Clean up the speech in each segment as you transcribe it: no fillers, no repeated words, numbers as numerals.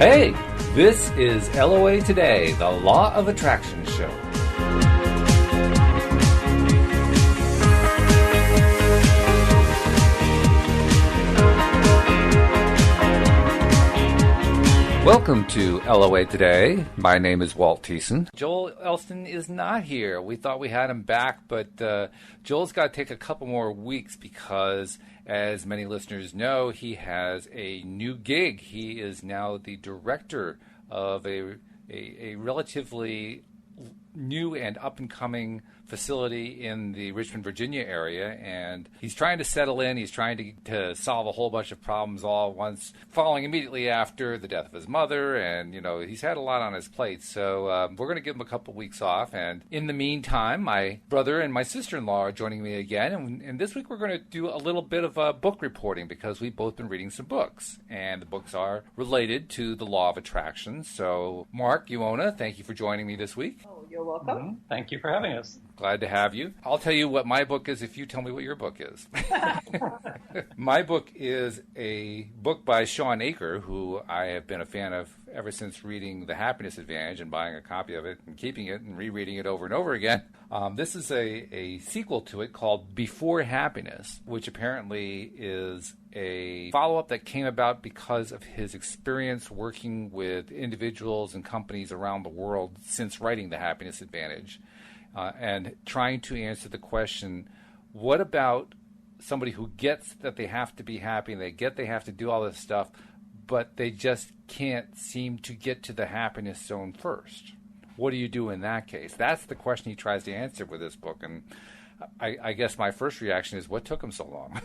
Hey, this is LOA Today, the Law of Attraction show. Welcome to LOA Today. My name is Walt. Joel Elston is not here. We thought we had him back, but Joel's got to take a couple more weeks because, as many listeners know, he has a new gig. He is now the director of a relatively new and up-and-coming facility in the Richmond, Virginia area, and he's trying to settle in. He's trying to solve a whole bunch of problems all at once, following immediately after the death of his mother, and, he's had a lot on his plate, so we're going to give him a couple weeks off, and in the meantime, my brother and my sister-in-law are joining me again, and this week we're going to do a little bit of book reporting, because we've both been reading some books, and the books are related to the law of attraction. So, Mark, Uohna, thank you for joining me this week. Oh, you're welcome. Mm-hmm. Thank you for having us. Glad to have you. I'll tell you what my book is if you tell me what your book is. My book is a book by Shawn, who I have been a fan of ever since reading The Happiness Advantage and buying a copy of it and keeping it and rereading it over and over again. This is a sequel to it called Before Happiness, which apparently is a follow-up that came about because of his experience working with individuals and companies around the world since writing The Happiness Advantage. And trying to answer the question, what about somebody who gets that they have to be happy and they have to do all this stuff, but they just can't seem to get to the happiness zone first? What do you do in that case? That's the question he tries to answer with this book. And I guess my first reaction is, what took him so long?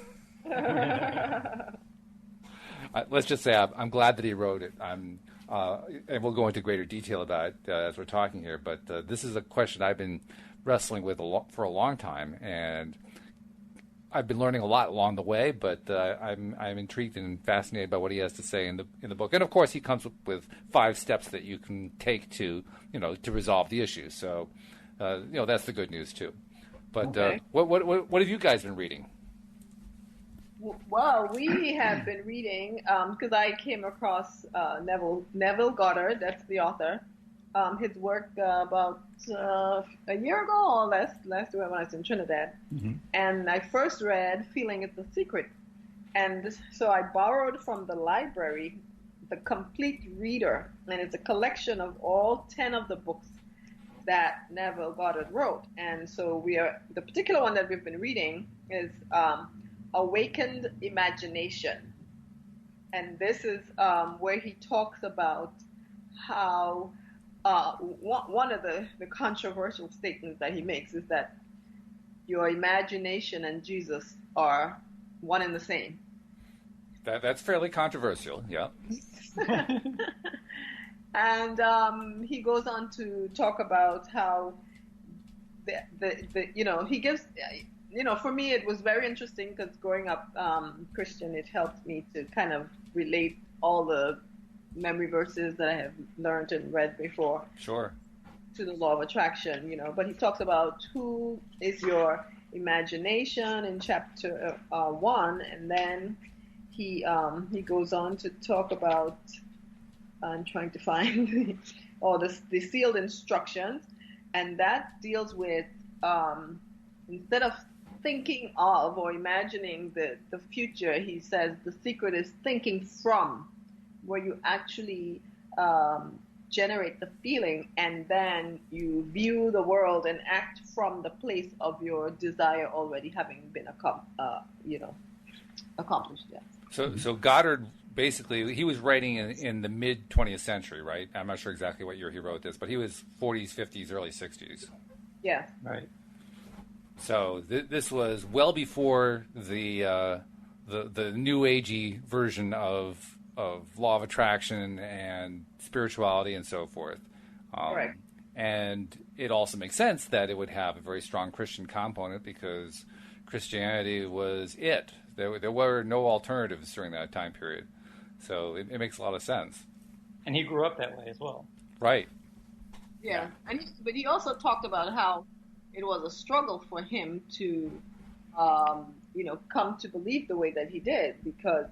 Let's just say I'm glad that he wrote it. And we'll go into greater detail about it as we're talking here, but this is a question I've been wrestling with for a long time, and I've been learning a lot along the way, but I'm intrigued and fascinated by what he has to say in the book. And of course, he comes with 5 steps that you can take to resolve the issue. So that's the good news too. But okay. What have you guys been reading? Well, we have been reading, because I came across Neville Goddard, that's the author, his work about a year ago or less when I was in Trinidad. Mm-hmm. And I first read Feeling is the Secret. And so I borrowed from the library the complete reader, and it's a collection of all 10 of the books that Neville Goddard wrote. And so the particular one that we've been reading is Awakened Imagination, and this is where he talks about how one of the controversial statements that he makes is that your imagination and Jesus are one and the same. That's fairly controversial, yeah. And he goes on to talk about how he gives. For me, it was very interesting because growing up Christian, it helped me to kind of relate all the memory verses that I have learned and read before. Sure. To the law of attraction, But he talks about who is your imagination in chapter 1, and then he goes on to talk about. I'm trying to find the sealed instructions, and that deals with instead of thinking of or imagining the future, he says the secret is thinking from, where you actually generate the feeling and then you view the world and act from the place of your desire already having been accomplished. Yes. So Goddard basically, he was writing in the mid 20th century, right? I'm not sure exactly what year he wrote this, but he was 40s, 50s, early 60s. Yeah. Right. So this was well before the new agey version of law of attraction and spirituality and so forth. Correct. And it also makes sense that it would have a very strong Christian component because Christianity was it. There were no alternatives during that time period. So it makes a lot of sense. And he grew up that way as well. Right. Yeah. But he also talked about how it was a struggle for him to, come to believe the way that he did, because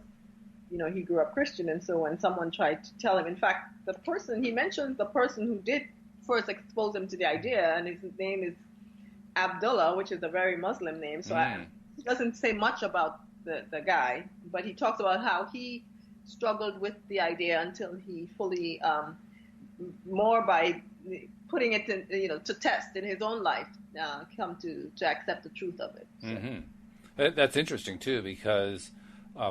he grew up Christian, and so when someone tried to tell him, in fact, he mentions the person who did first expose him to the idea, and his name is Abdullah, which is a very Muslim name. So he doesn't say much about the guy, but he talks about how he struggled with the idea until he fully, more by putting it in, to test in his own life, come to accept the truth of it. So. Mm-hmm. That's interesting too, because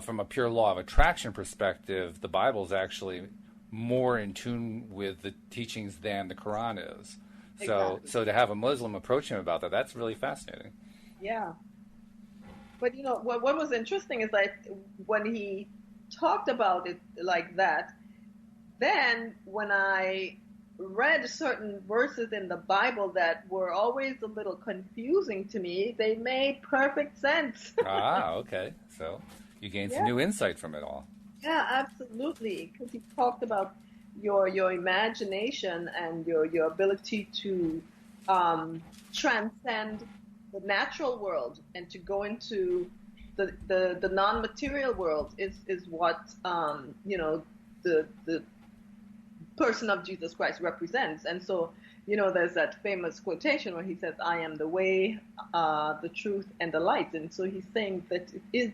from a pure law of attraction perspective, the Bible is actually more in tune with the teachings than the Quran is. Exactly. So to have a Muslim approach him about that's really fascinating. Yeah. But what was interesting is that when he talked about it like that, then when I read certain verses in the Bible that were always a little confusing to me, they made perfect sense. Okay. So you gained some new insight from it all. Yeah, absolutely. Because he talked about your imagination and your ability to transcend the natural world and to go into the non-material world is what the person of Jesus Christ represents. And so there's that famous quotation where he says, "I am the way, the truth, and the light." And so he's saying that it is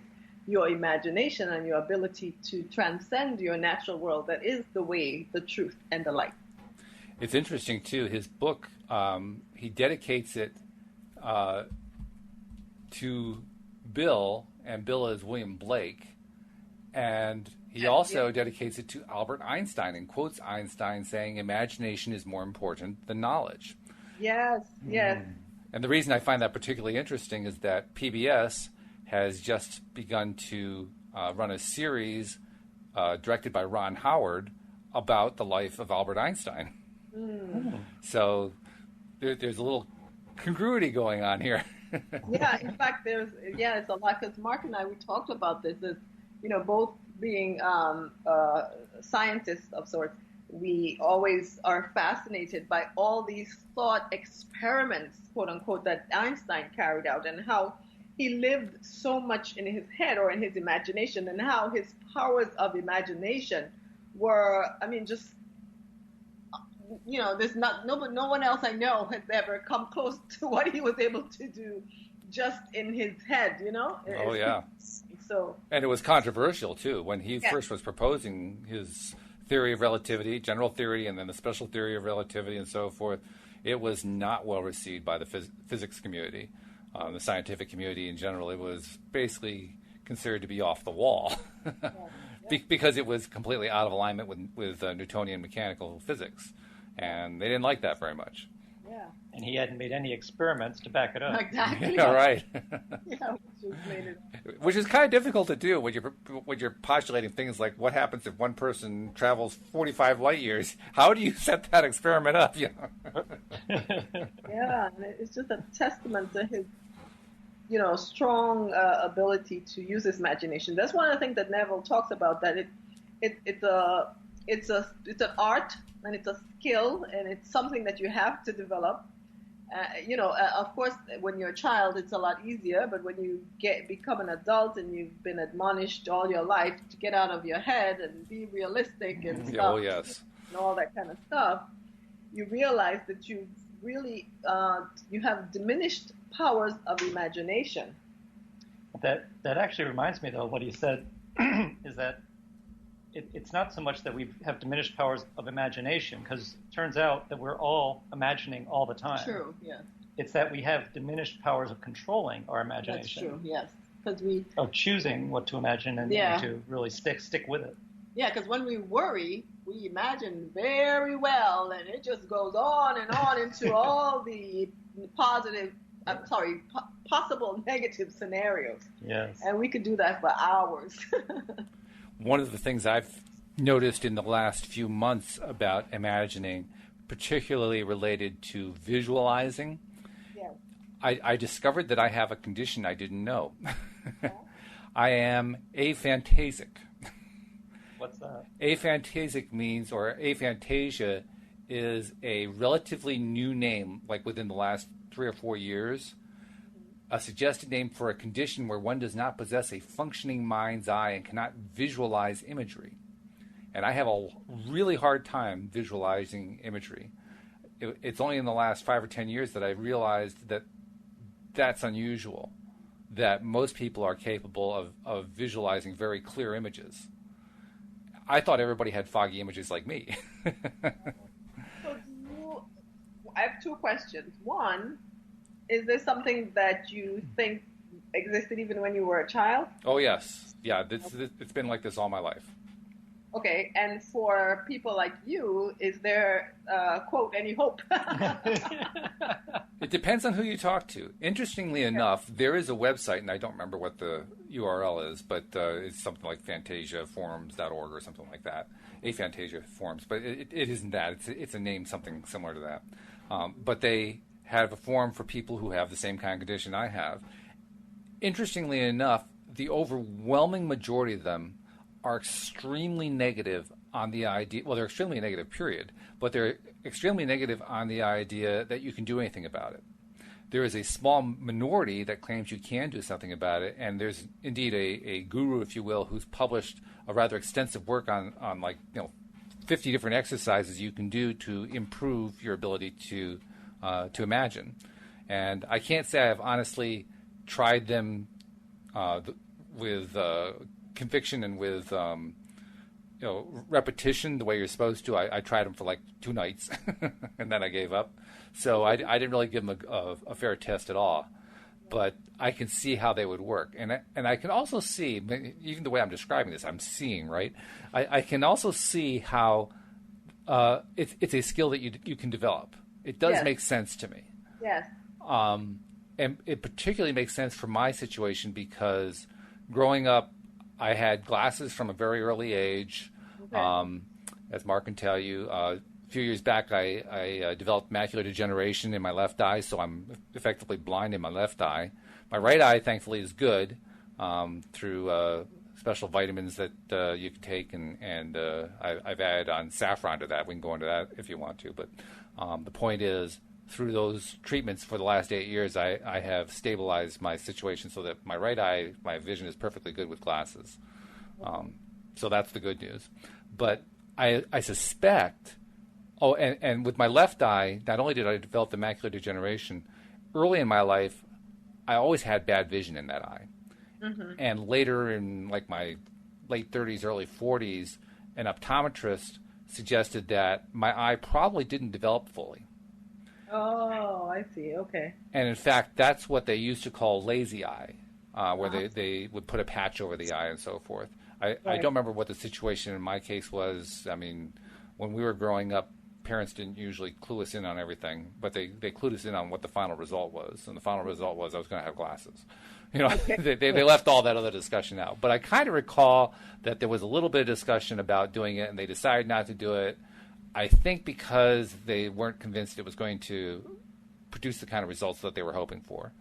your imagination and your ability to transcend your natural world that is the way, the truth, and the light. It's interesting too. His book, he dedicates it to Bill, and Bill is William Blake, and he also dedicates it to Albert Einstein and quotes Einstein saying, "Imagination is more important than knowledge." Yes. And the reason I find that particularly interesting is that PBS has just begun to run a series directed by Ron Howard about the life of Albert Einstein. So there's a little congruity going on here. Yeah, in fact, it's a lot, because Mark and I, we talked about this, both being scientists of sorts, we always are fascinated by all these thought experiments, quote unquote, that Einstein carried out, and how he lived so much in his head or in his imagination, and how his powers of imagination were, there's no one else I know has ever come close to what he was able to do just in his head, Oh, yeah. So. And it was controversial, too, when he first was proposing his theory of relativity, general theory, and then the special theory of relativity and so forth. It was not well received by the physics community. The scientific community in general. It was basically considered to be off the wall because it was completely out of alignment with Newtonian mechanical physics. And they didn't like that very much. Yeah. And he hadn't made any experiments to back it up. Exactly. Yeah, right. Which is kind of difficult to do when you're postulating things like what happens if one person travels 45 light years. How do you set that experiment up? Yeah, and it's just a testament to his, strong ability to use his imagination. That's one of the things that Neville talks about. That it's an art, and it's a skill, and it's something that you have to develop. Of course, when you're a child, it's a lot easier, but when you become an adult and you've been admonished all your life to get out of your head and be realistic and stuff, and all that kind of stuff, you realize that you really you have diminished powers of imagination. That actually reminds me, though, what he said is that it's not so much that we have diminished powers of imagination, because it turns out that we're all imagining all the time. True, yes. It's that we have diminished powers of controlling our imagination. That's true, yes. Of choosing what to imagine and to really stick with it. Yeah, because when we worry, we imagine very well, and it just goes on and on into all the possible negative scenarios. Yes. And we could do that for hours. One of the things I've noticed in the last few months about imagining, particularly related to visualizing, I discovered that I have a condition I didn't know. I am aphantasic. What's that? Aphantasic means, or aphantasia is a relatively new name, like within the last 3 or 4 years. a suggested name for a condition where one does not possess a functioning mind's eye and cannot visualize imagery. And I have a really hard time visualizing imagery. It's only in the last 5 or 10 years that I realized that that's unusual, that most people are capable of visualizing very clear images. I thought everybody had foggy images like me. So I have 2 questions. One, is this something that you think existed even when you were a child? Oh, yes. Yeah, it's been like this all my life. Okay, and for people like you, is there, quote, any hope? It depends on who you talk to. Interestingly enough, there is a website, and I don't remember what the URL is, but it's something like FantasiaForums.org or something like that. Aphantasia Forums, but it isn't that. It's a name something similar to that. But they have a forum for people who have the same kind of condition I have. Interestingly enough, the overwhelming majority of them are extremely negative on the idea. Well, they're extremely negative, period. But they're extremely negative on the idea that you can do anything about it. There is a small minority that claims you can do something about it, and there's indeed a guru, if you will, who's published a rather extensive work on 50 different exercises you can do to improve your ability to imagine. And I can't say I've honestly tried them with conviction and with repetition the way you're supposed to. I tried them for like 2 nights and then I gave up. So I didn't really give them a fair test at all. But I can see how they would work. And I can also see, even the way I'm describing this, I'm seeing, right? I can also see how it's a skill that you can develop. It does make sense to me. Yes. And it particularly makes sense for my situation because growing up, I had glasses from a very early age. Okay. As Mark can tell you, a few years back, I developed macular degeneration in my left eye, so I'm effectively blind in my left eye. My right eye, thankfully, is good through special vitamins that you can take, and I've added on saffron to that. We can go into that if you want to. But the point is, through those treatments for the last 8 years, I have stabilized my situation so that my right eye, my vision is perfectly good with glasses. So that's the good news. But I suspect, and with my left eye, not only did I develop the macular degeneration, early in my life, I always had bad vision in that eye. Mm-hmm. And later in like my late 30s, early 40s, an optometrist suggested that my eye probably didn't develop fully. Oh, I see. Okay. And in fact, that's what they used to call lazy eye, where they would put a patch over the eye and so forth. I don't remember what the situation in my case was. I mean, when we were growing up, parents didn't usually clue us in on everything, but they clued us in on what the final result was. And the final result was I was going to have glasses. You know, okay. they left all that other discussion out. But I kind of recall that there was a little bit of discussion about doing it, and they decided not to do it. I think because they weren't convinced it was going to produce the kind of results that they were hoping for.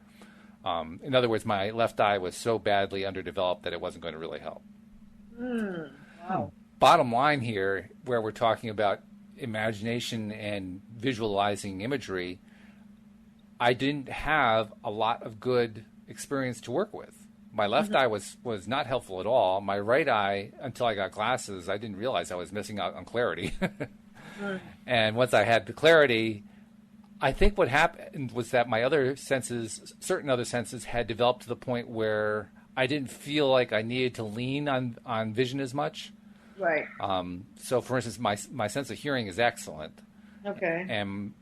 In other words, my left eye was so badly underdeveloped that it wasn't going to really help. Wow. Bottom line here, where we're talking about imagination and visualizing imagery, I didn't have a lot of good experience to work with. My left eye was not helpful at all. My right eye, until I got glasses, I didn't realize I was missing out on clarity. And once I had the clarity, I think what happened was that my other senses, certain other senses, had developed to the point where I didn't feel like I needed to lean on vision as much. Right. So, for instance, my sense of hearing is excellent. Okay. And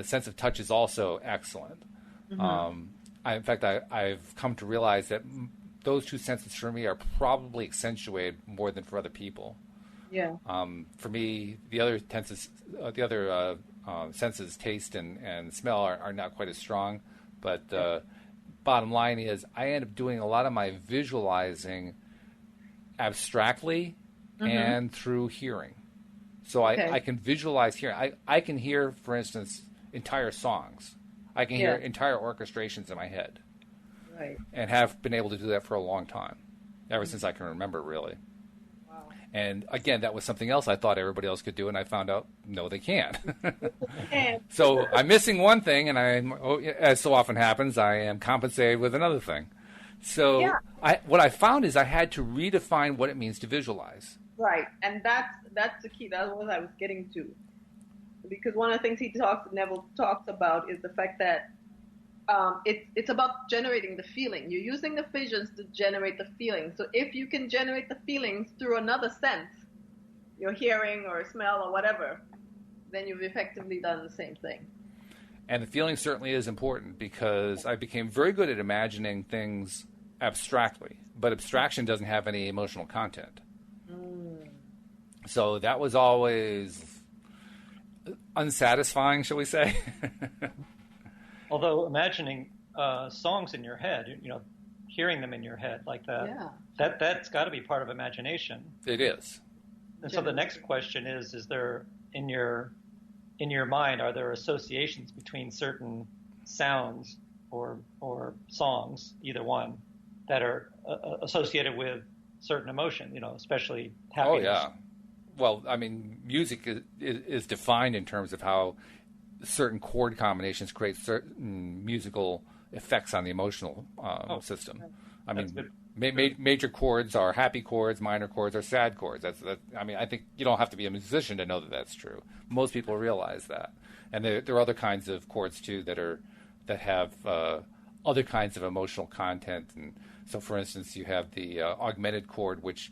sense of touch is also excellent. In fact, I've come to realize that those two senses for me are probably accentuated more than for other people. Yeah. For me, the other senses, taste and smell, are not quite as strong. But bottom line is, I end up doing a lot of my visualizing abstractly and through hearing. So I can visualize hearing. I can hear, for instance, entire songs. I can hear entire orchestrations in my head. Right. And have been able to do that for a long time, ever since I can remember, really. Wow. And again, that was something else I thought everybody else could do, and I found out, no, they can't. And So I'm missing one thing, and as so often happens, I am compensated with another thing. So Yeah. what I found is I had to redefine what it means to visualize. right, and that's the key. That's what I was getting to, because one of the things Neville talks about is the fact that it's about generating the feeling. You're using the visions to generate the feeling. So if you can generate the feelings through another sense, your hearing or smell or whatever, then you've effectively done the same thing. And the feeling certainly is important because I became very good at imagining things abstractly, but abstraction doesn't have any emotional content. So that was always unsatisfying, shall we say? Although imagining songs in your head, hearing them in your head like that, Yeah. that's got to be part of imagination. It is. And so the next question is there in your mind, are there associations between certain sounds or songs, either one, that are associated with certain emotion, especially happiness? Oh, yeah. Well, I mean, music is defined in terms of how certain chord combinations create certain musical effects on the emotional system. I mean, major chords are happy chords, minor chords are sad chords. I mean, I think you don't have to be a musician to know that that's true. Most people realize that, and there are other kinds of chords too that have other kinds of emotional content. And so, for instance, you have the augmented chord, which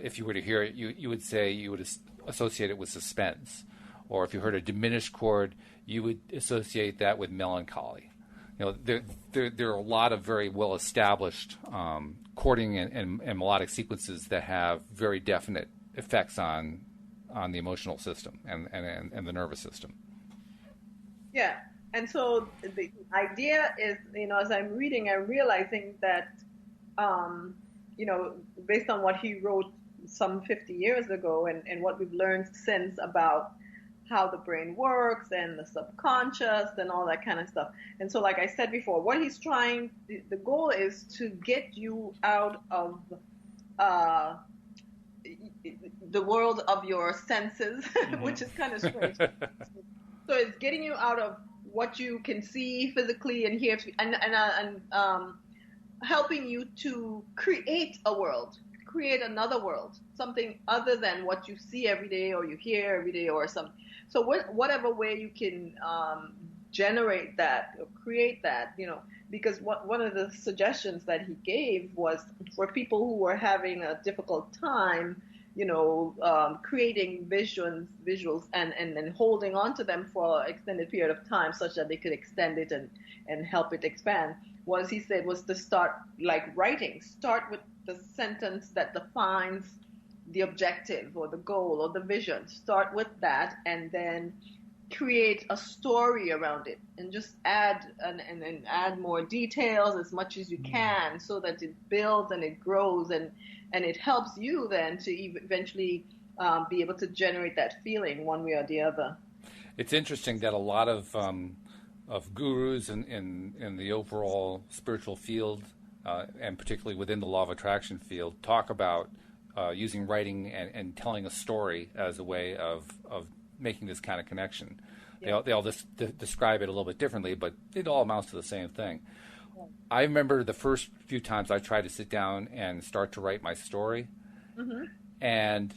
if you were to hear it, you would say you would associate it with suspense. Or if you heard a diminished chord, you would associate that with melancholy. There are a lot of very well-established chording and melodic sequences that have very definite effects on the emotional system and the nervous system. Yeah, and so the idea is, as I'm reading, I'm realizing that, based on what he wrote some 50 years ago and what we've learned since about how the brain works and the subconscious and all that kind of stuff. And so, like I said before, what he's trying, the goal is to get you out of the world of your senses, which is kind of strange. So it's getting you out of what you can see physically and hear, and helping you to create a world, create another world, something other than what you see every day or you hear every day or something. So whatever way you can generate that or create that, because one of the suggestions that he gave was for people who were having a difficult time, creating visuals and holding on to them for an extended period of time such that they could extend it and help it expand. What he said was to start like writing. Start with the sentence that defines the objective or the goal or the vision. Start with that and then create a story around it and just add and add more details as much as you can so that it builds and it grows and it helps you then to eventually be able to generate that feeling one way or the other. It's interesting that a lot of gurus in the overall spiritual field and particularly within the law of attraction field talk about using writing and telling a story as a way of making this kind of connection. Yeah. They all describe it a little bit differently, but it all amounts to the same thing. Yeah. I remember the first few times I tried to sit down and start to write my story, and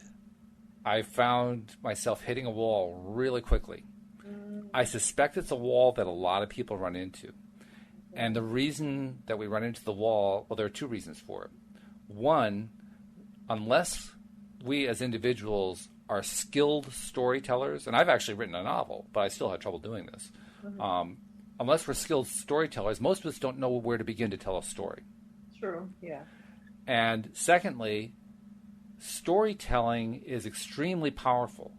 I found myself hitting a wall really quickly. I suspect it's a wall that a lot of people run into. And the reason that we run into the wall, well, there are two reasons for it. One, unless we as individuals are skilled storytellers, and I've actually written a novel, but I still had trouble doing this. Unless we're skilled storytellers, most of us don't know where to begin to tell a story. True, yeah. And secondly, storytelling is extremely powerful.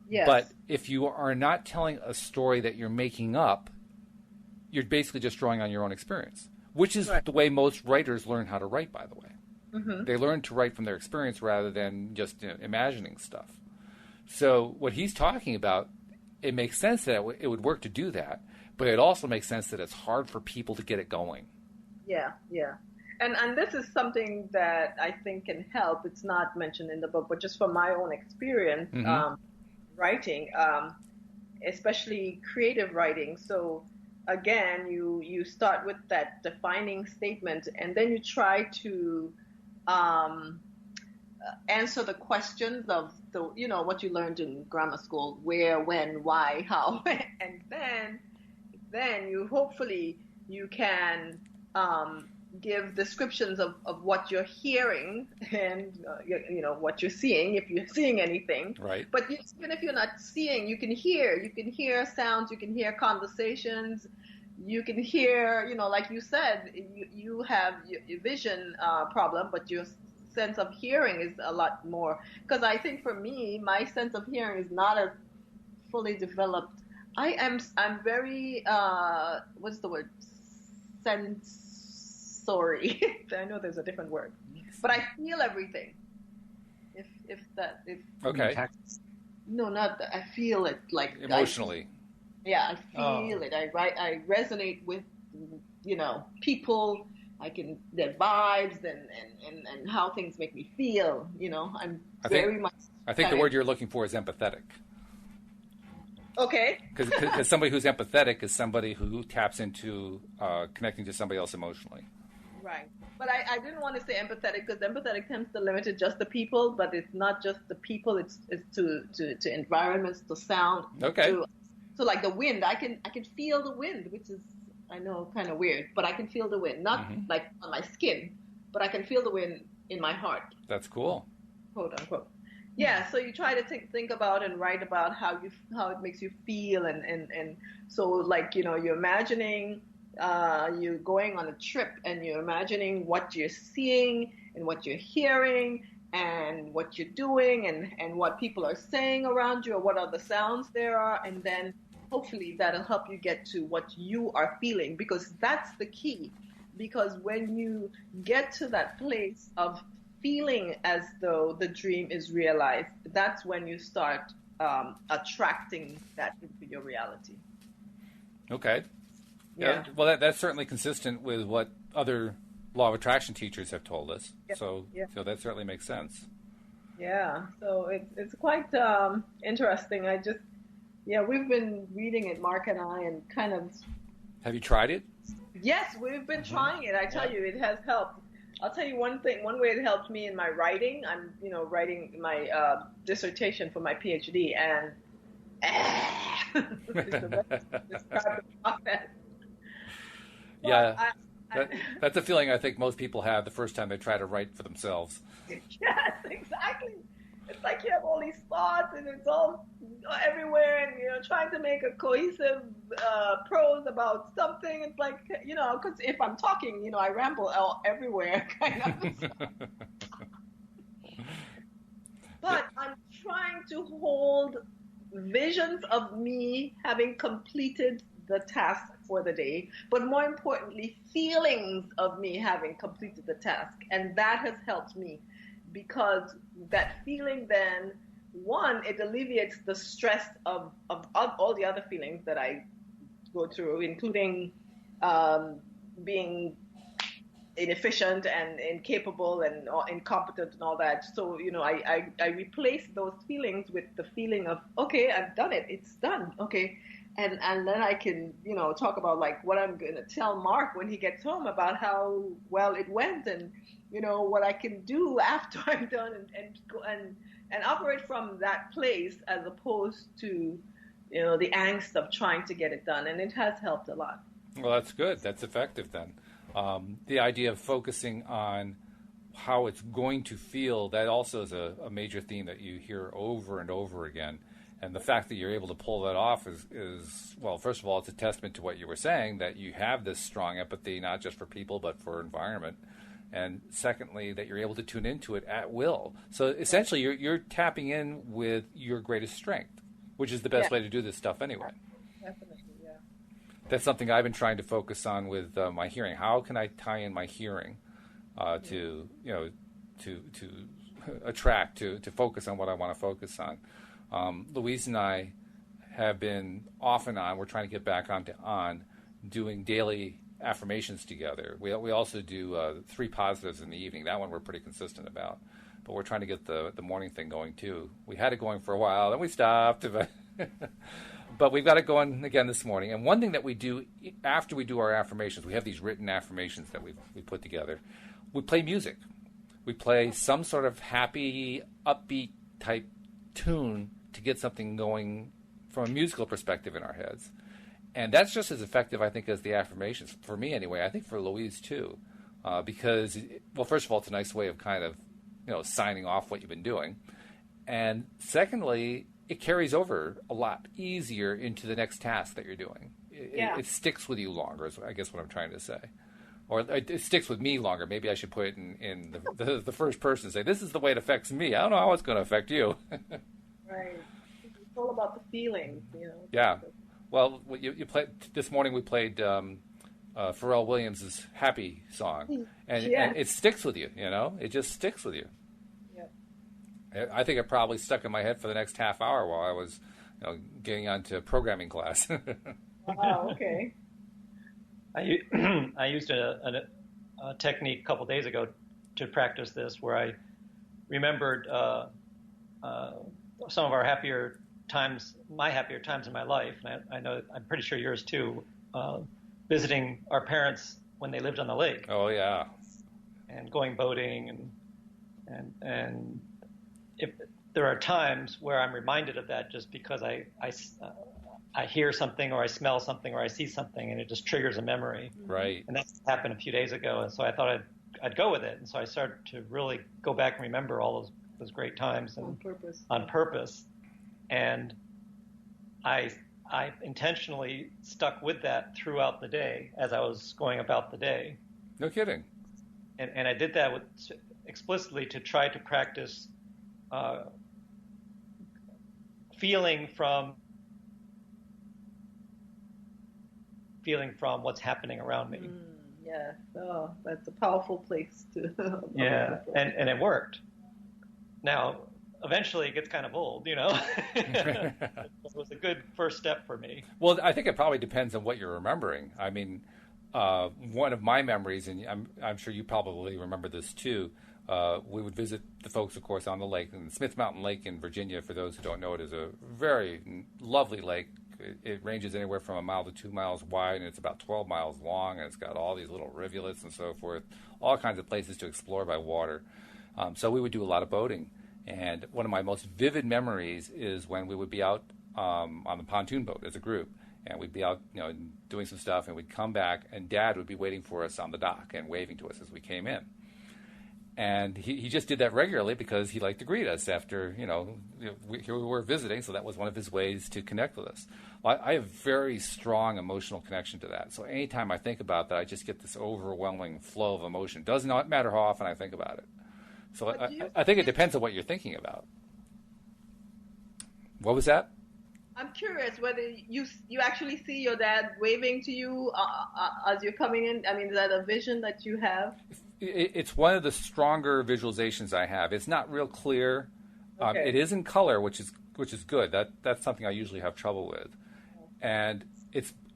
Yes. But if you are not telling a story that you're making up, you're basically just drawing on your own experience, which is the way most writers learn how to write, by the way. They learn to write from their experience rather than just imagining stuff. So what he's talking about, it makes sense that it would work to do that, but it also makes sense that it's hard for people to get it going. Yeah, yeah. And this is something that I think can help. It's not mentioned in the book, but just from my own experience, writing, especially creative writing. So again, you start with that defining statement, and then you try to answer the questions of what you learned in grammar school: where, when, why, how, and then you hopefully you can give descriptions of what you're hearing and what you're seeing, if you're seeing anything. Right. But even if you're not seeing, you can hear sounds, you can hear conversations, you can hear, like you said, you have your vision problem, but your sense of hearing is a lot more. Because I think for me, my sense of hearing is not as fully developed. I'm very what's the word? Sorry, I know there's a different word, but I feel everything. Okay. No, not that. I feel it like emotionally. I feel it. I resonate with people. I can their vibes and how things make me feel. I think the word you're looking for is empathetic. Okay. Because somebody who's empathetic is somebody who taps into connecting to somebody else emotionally. Right. But I didn't want to say empathetic because empathetic tends to limit it just to people, but it's not just the people. It's to environments, to sound. Okay. So like the wind, I can feel the wind, which is, I know, kind of weird, but I can feel the wind, not like on my skin, but I can feel the wind in my heart. That's cool. Quote unquote. Yeah, so you try to think about and write about how it makes you feel, and so like you're imagining you're going on a trip and you're imagining what you're seeing and what you're hearing and what you're doing and what people are saying around you or what other sounds there are, and then hopefully that'll help you get to what you are feeling, because that's the key. Because when you get to that place of feeling as though the dream is realized, that's when you start attracting that into your reality. Okay. Yeah. Well, that's certainly consistent with what other law of attraction teachers have told us. Yep. So that certainly makes sense. Yeah. So it's quite interesting. We've been reading it, Mark and I, and kind of. Have you tried it? Yes, we've been trying it. I tell you, it has helped. I'll tell you one way it helped me in my writing. I'm, writing my dissertation for my PhD, and describe the process. Yeah, that's a feeling I think most people have the first time they try to write for themselves. Yes, exactly. It's like you have all these thoughts, and it's all everywhere, and trying to make a cohesive prose about something. It's like because if I'm talking, I ramble everywhere, kind of. But I'm trying to hold visions of me having completed the task for the day, but more importantly, feelings of me having completed the task. And that has helped me, because that feeling then, one, it alleviates the stress of all the other feelings that I go through, including being inefficient and incapable and incompetent and all that. So, I replace those feelings with the feeling of, okay, I've done it. It's done. Okay. And then I can, talk about like what I'm going to tell Mark when he gets home about how well it went, and, what I can do after I'm done, and operate from that place as opposed to, the angst of trying to get it done. And it has helped a lot. Well, that's good. That's effective then. The idea of focusing on how it's going to feel, that also is a major theme that you hear over and over again. And the fact that you're able to pull that off is, well, first of all, it's a testament to what you were saying, that you have this strong empathy, not just for people, but for environment. And secondly, that you're able to tune into it at will. So essentially, you're tapping in with your greatest strength, which is the best way to do this stuff anyway. Definitely, yeah. That's something I've been trying to focus on with my hearing. How can I tie in my hearing to attract, to focus on what I want to focus on? Louise and I have been off and on. We're trying to get back on doing daily affirmations together. We also do 3 positives in the evening. That one we're pretty consistent about. But we're trying to get the morning thing going too. We had it going for a while, then we stopped. But we've got it going again this morning. And one thing that we do after we do our affirmations, we have these written affirmations that we put together. We play music. We play some sort of happy, upbeat type tune to get something going from a musical perspective in our heads. And that's just as effective, I think, as the affirmations. For me, anyway. I think for Louise, too. Because, well, first of all, it's a nice way of kind of, signing off what you've been doing. And secondly, it carries over a lot easier into the next task that you're doing. It sticks with you longer, is I guess what I'm trying to say. Or it sticks with me longer. Maybe I should put it in the first person and say, this is the way it affects me. I don't know how it's going to affect you. Right. It's all about the feelings, Yeah. Well, you played this morning. We played Pharrell Williams' "Happy" song, and it sticks with you. It just sticks with you. Yep. I think it probably stuck in my head for the next half hour while I was, getting onto programming class. Wow. Okay. I used a technique a couple days ago to practice this, where I remembered some of our happier times, my happier times in my life, and I know I'm pretty sure yours too. Visiting our parents when they lived on the lake. Oh yeah. And going boating, and if there are times where I'm reminded of that, just because I hear something or I smell something or I see something, and it just triggers a memory. Right. And that happened a few days ago, and so I thought I'd go with it, and so I started to really go back and remember all those great times and on purpose. And I intentionally stuck with that throughout the day as I was going about the day. No kidding. And I did that explicitly to try to practice feeling from what's happening around me. Yeah. Oh, that's a powerful place to. Yeah, and it worked. Now, eventually it gets kind of old, It was a good first step for me. Well, I think it probably depends on what you're remembering. I mean, one of my memories, and I'm sure you probably remember this too, we would visit the folks, of course, on the lake. And Smith Mountain Lake in Virginia, for those who don't know it, is a very lovely lake. It ranges anywhere from 1 mile to 2 miles wide, and it's about 12 miles long, and it's got all these little rivulets and so forth, all kinds of places to explore by water. So we would do a lot of boating. And one of my most vivid memories is when we would be out on the pontoon boat as a group, and we'd be out, doing some stuff, and we'd come back, and Dad would be waiting for us on the dock and waving to us as we came in. And he just did that regularly because he liked to greet us after, here we were visiting, so that was one of his ways to connect with us. Well, I have very strong emotional connection to that. So anytime I think about that, I just get this overwhelming flow of emotion. It does not matter how often I think about it. So I think it depends on what you're thinking about. What was that? I'm curious whether you actually see your dad waving to you as you're coming in. I mean, is that a vision that you have? It's one of the stronger visualizations I have. It's not real clear. Okay. It is in color, which is good. That's something I usually have trouble with. And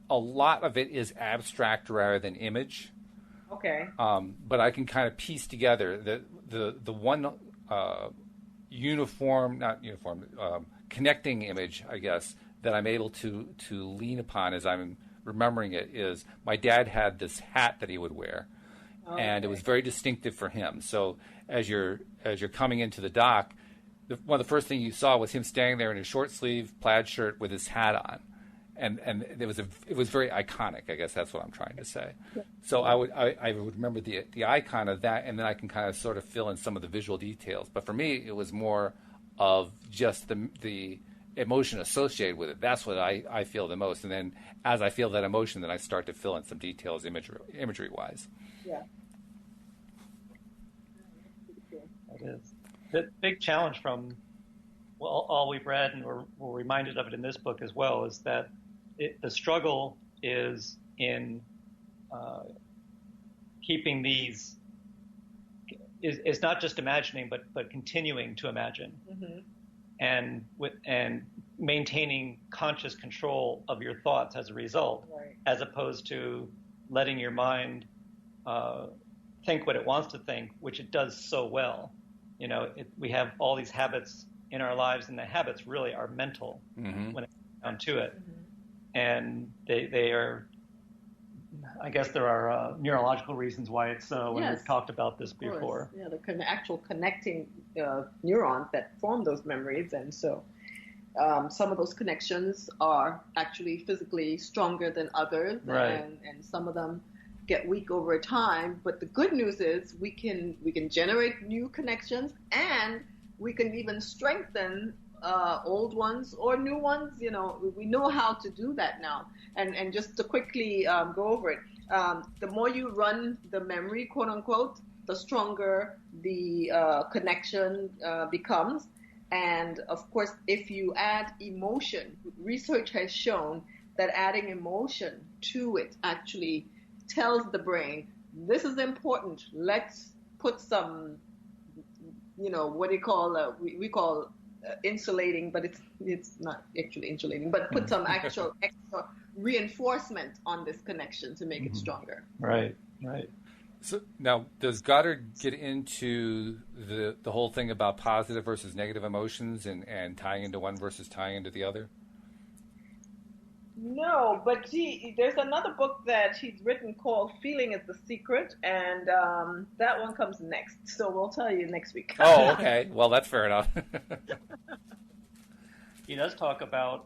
a lot of it is abstract rather than image. Okay. But I can kind of piece together the one connecting image, I guess, that I'm able to lean upon as I'm remembering it is my dad had this hat that he would wear, and it was very distinctive for him. So as you're coming into the dock, one of the first things you saw was him standing there in his short sleeve plaid shirt with his hat on. And it was very iconic. I guess that's what I'm trying to say. So I would remember the icon of that, and then I can kind of sort of fill in some of the visual details. But for me, it was more of just the emotion associated with it. That's what I feel the most. And then as I feel that emotion, then I start to fill in some details imagery wise. Yeah. That is the big challenge from all we've read, and we're reminded of it in this book as well, is that the struggle is in keeping these. Is not just imagining, but continuing to imagine, and maintaining conscious control of your thoughts as a result, right. as opposed to letting your mind think what it wants to think, which it does so well. We have all these habits in our lives, and the habits really are mental when it comes down to it. And they are, I guess there are neurological reasons why it's so, and we've talked about this before. Yeah, the actual connecting neurons that form those memories. And so some of those connections are actually physically stronger than others, right. and some of them get weak over time. But the good news is we can generate new connections, and we can even strengthen old ones or new ones. We know how to do that now. And just to quickly go over it, the more you run the memory, quote unquote, the stronger the connection becomes. And of course, if you add emotion, research has shown that adding emotion to it actually tells the brain, this is important. Let's put some, what do you call, we call insulating, but it's not actually insulating, but put some actual extra reinforcement on this connection to make it stronger. Right. So now, does Goddard get into the whole thing about positive versus negative emotions and tying into one versus tying into the other? No, but there's another book that he's written called Feeling is the Secret, and that one comes next. So we'll tell you next week. Oh, okay. Well, that's fair enough. He does talk about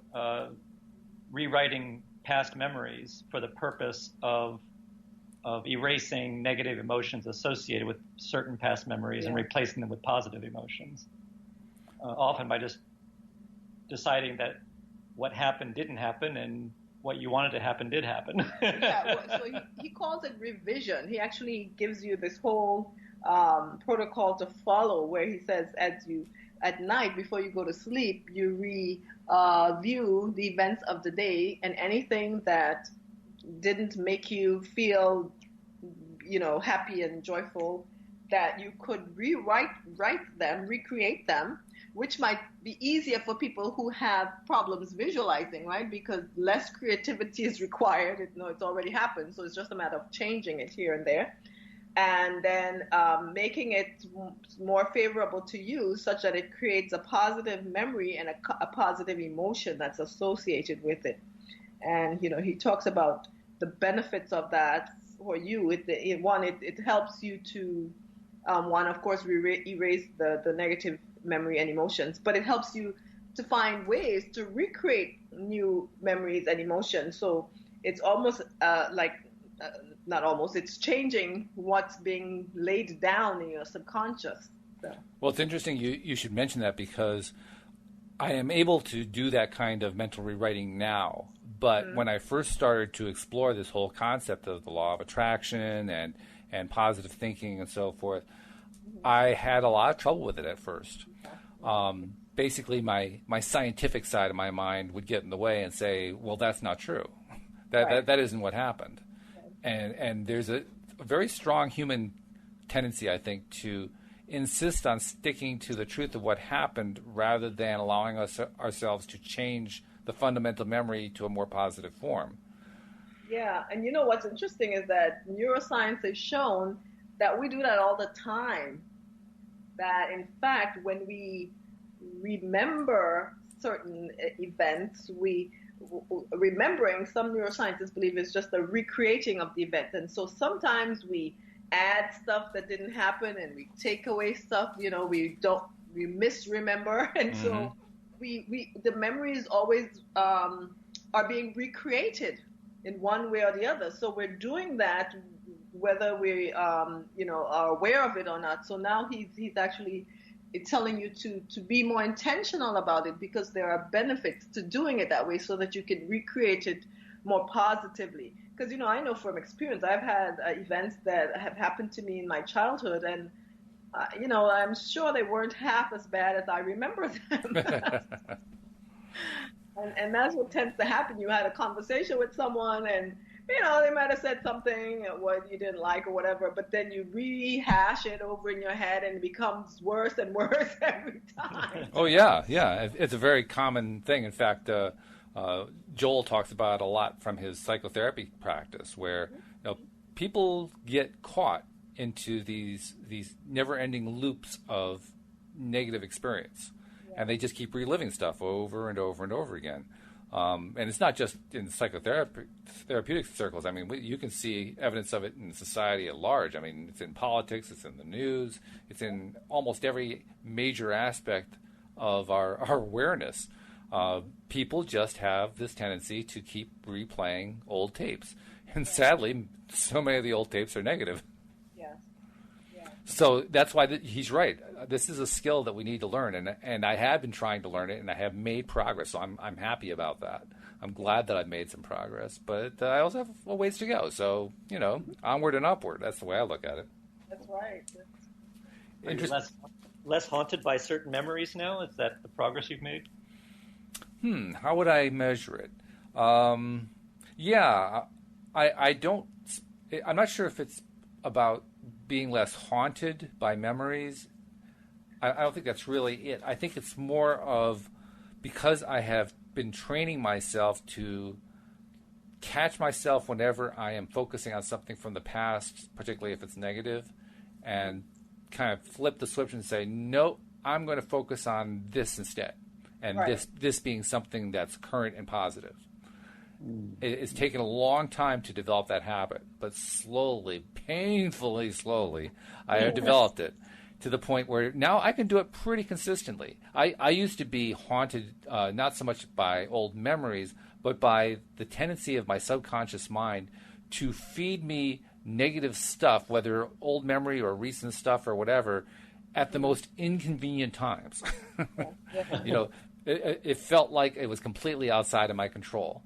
rewriting past memories for the purpose of erasing negative emotions associated with certain past memories and replacing them with positive emotions, often by just deciding that what happened didn't happen and what you wanted to happen did happen. So he calls it revision. He actually gives you this whole protocol to follow, where he says at night before you go to sleep, you review the events of the day, and anything that didn't make you feel, happy and joyful, that you could recreate them, which might be easier for people who have problems visualizing, right? Because less creativity is required. It's already happened, so it's just a matter of changing it here and there. And then making it more favorable to you, such that it creates a positive memory and a positive emotion that's associated with it. And, he talks about the benefits of that for you. It helps you to, of course, erase the negative memory and emotions, but it helps you to find ways to recreate new memories and emotions. So it's almost not almost, it's changing what's being laid down in your subconscious. So. Well, it's interesting you should mention that, because I am able to do that kind of mental rewriting now. But when I first started to explore this whole concept of the law of attraction and positive thinking and so forth, I had a lot of trouble with it at first. Basically, my scientific side of my mind would get in the way and say, well, that's not true. That isn't what happened. And there's a very strong human tendency, I think, to insist on sticking to the truth of what happened rather than allowing ourselves to change the fundamental memory to a more positive form. Yeah, and what's interesting is that neuroscience has shown that we do that all the time. That, in fact, when we remember certain events, remembering, some neuroscientists believe, is just a recreating of the event. And so sometimes we add stuff that didn't happen, and we take away stuff, we misremember. And so the memories always are being recreated in one way or the other. So we're doing that whether we are aware of it or not. So now he's actually telling you to be more intentional about it, because there are benefits to doing it that way, so that you can recreate it more positively. Because I know from experience, I've had events that have happened to me in my childhood, and I'm sure they weren't half as bad as I remember them. and that's what tends to happen. You had a conversation with someone, and they might have said something what you didn't like or whatever, but then you rehash it over in your head, and it becomes worse and worse every time. Oh, yeah. It's a very common thing. In fact, Joel talks about it a lot from his psychotherapy practice, where Now, people get caught into these never-ending loops of negative experience, and they just keep reliving stuff over and over and over again. And it's not just in therapeutic circles. I mean, you can see evidence of it in society at large. I mean, it's in politics, it's in the news, it's in almost every major aspect of our awareness. People just have this tendency to keep replaying old tapes. And sadly, so many of the old tapes are negative. Yes. Yeah. So that's why he's right. This is a skill that we need to learn, and I have been trying to learn it, and I have made progress. So I'm happy about that. I'm glad that I've made some progress, but I also have a ways to go. So onward and upward. That's the way I look at it. That's right. Are you less haunted by certain memories now? Is that the progress you've made? How would I measure it? I don't. I'm not sure if it's about being less haunted by memories. I don't think that's really it. I think it's more of because I have been training myself to catch myself whenever I am focusing on something from the past, particularly if it's negative, and kind of flip the switch and say, no, I'm going to focus on this instead, and this being something that's current and positive. It's taken a long time to develop that habit, but slowly, painfully slowly, I have developed it to the point where now I can do it pretty consistently. I used to be haunted not so much by old memories, but by the tendency of my subconscious mind to feed me negative stuff, whether old memory or recent stuff or whatever, at the most inconvenient times. It felt like it was completely outside of my control.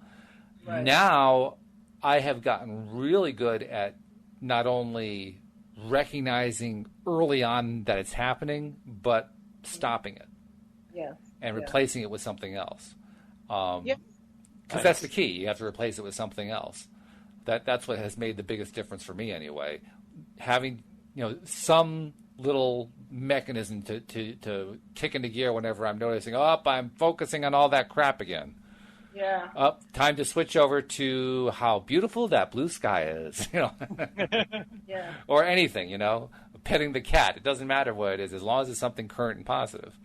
Right. Now, I have gotten really good at not only recognizing early on that it's happening, but stopping it. Yes. And replacing it with something else. Because that's the key. You have to replace it with something else. That's what has made the biggest difference for me anyway. Having some little mechanism to kick into gear whenever I'm noticing, I'm focusing on all that crap again. Yeah. Time to switch over to how beautiful that blue sky is, Yeah. Or anything, petting the cat. It doesn't matter what it is, as long as it's something current and positive.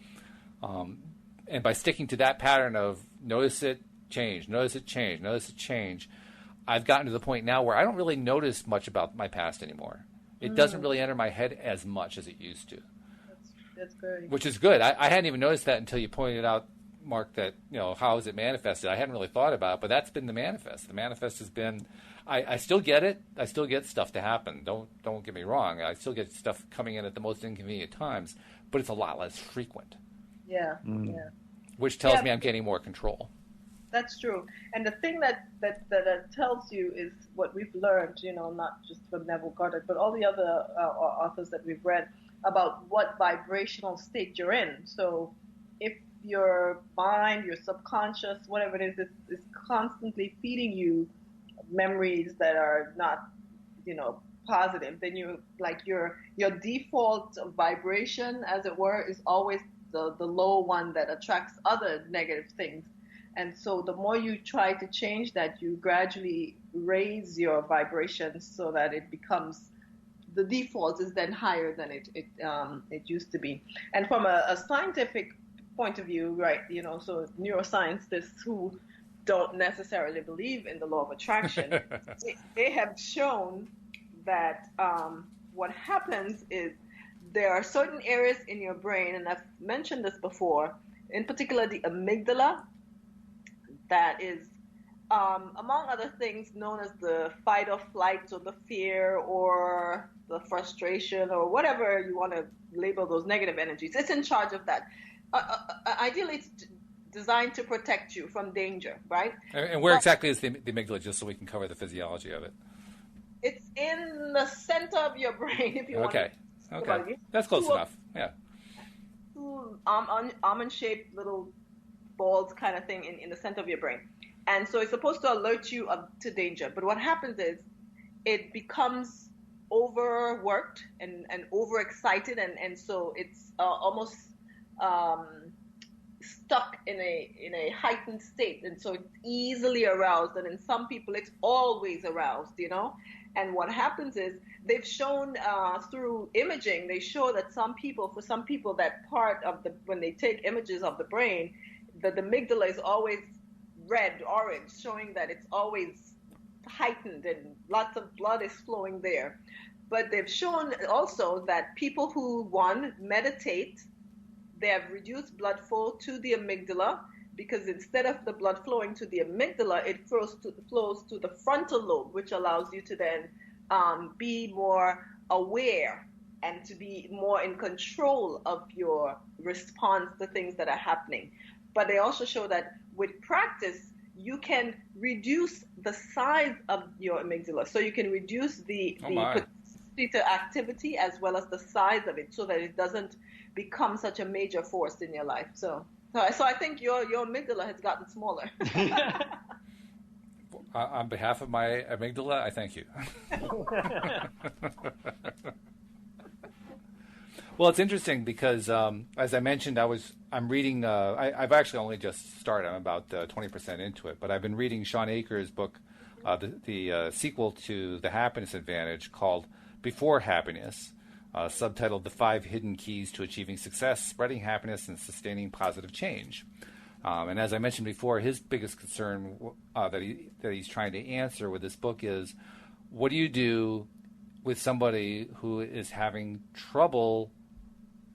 And by sticking to that pattern of notice it, change, notice it, change, notice it, change, I've gotten to the point now where I don't really notice much about my past anymore. It doesn't really enter my head as much as it used to. That's good. Which is good. I hadn't even noticed that until you pointed out, Mark, that how is it manifested? I hadn't really thought about it, but that's been the manifest. The manifest has been, I still get it. I still get stuff to happen. Don't get me wrong. I still get stuff coming in at the most inconvenient times, but it's a lot less frequent. Yeah, yeah. Which tells me I'm getting more control. That's true. And the thing that tells you is what we've learned, not just from Neville Goddard, but all the other authors that we've read about what vibrational state you're in. So if your mind, your subconscious, whatever it is constantly feeding you memories that are not, positive, then your default vibration, as it were, is always the low one that attracts other negative things. And so the more you try to change that, you gradually raise your vibrations so that it becomes, the default is then higher than it used to be. And from a scientific point of view, right, so neuroscientists who don't necessarily believe in the law of attraction, they have shown that what happens is there are certain areas in your brain, and I've mentioned this before, in particular the amygdala, that is, among other things, known as the fight or flight or the fear or the frustration or whatever you want to label those negative energies. It's in charge of that. Ideally, it's designed to protect you from danger, right? And where exactly is the amygdala, just so we can cover the physiology of it? It's in the center of your brain, if you want to. Okay. That's close enough. Yeah. Two almond-shaped little balls kind of thing in the center of your brain. And so it's supposed to alert you to danger. But what happens is it becomes overworked and overexcited, and so it's almost stuck in a heightened state, and so it's easily aroused. And in some people, it's always aroused, And what happens is they've shown through imaging, they show that for some people, that part of when they take images of the brain, the amygdala is always red, orange, showing that it's always heightened and lots of blood is flowing there. But they've shown also that people who, one, meditate, they have reduced blood flow to the amygdala, because instead of the blood flowing to the amygdala, it flows to the frontal lobe, which allows you to then be more aware and to be more in control of your response to things that are happening. But they also show that with practice, you can reduce the size of your amygdala. So you can reduce the activity as well as the size of it, so that it doesn't become such a major force in your life. So I think your amygdala has gotten smaller. On behalf of my amygdala, I thank you. Well, it's interesting because, as I mentioned, I'm reading. I've actually only just started. I'm about 20% into it, but I've been reading Shawn Achor's book, the sequel to The Happiness Advantage, called Before Happiness, subtitled "The 5 Hidden Keys to Achieving Success, Spreading Happiness, and Sustaining Positive Change." And as I mentioned before, his biggest concern that he's trying to answer with this book is, what do you do with somebody who is having trouble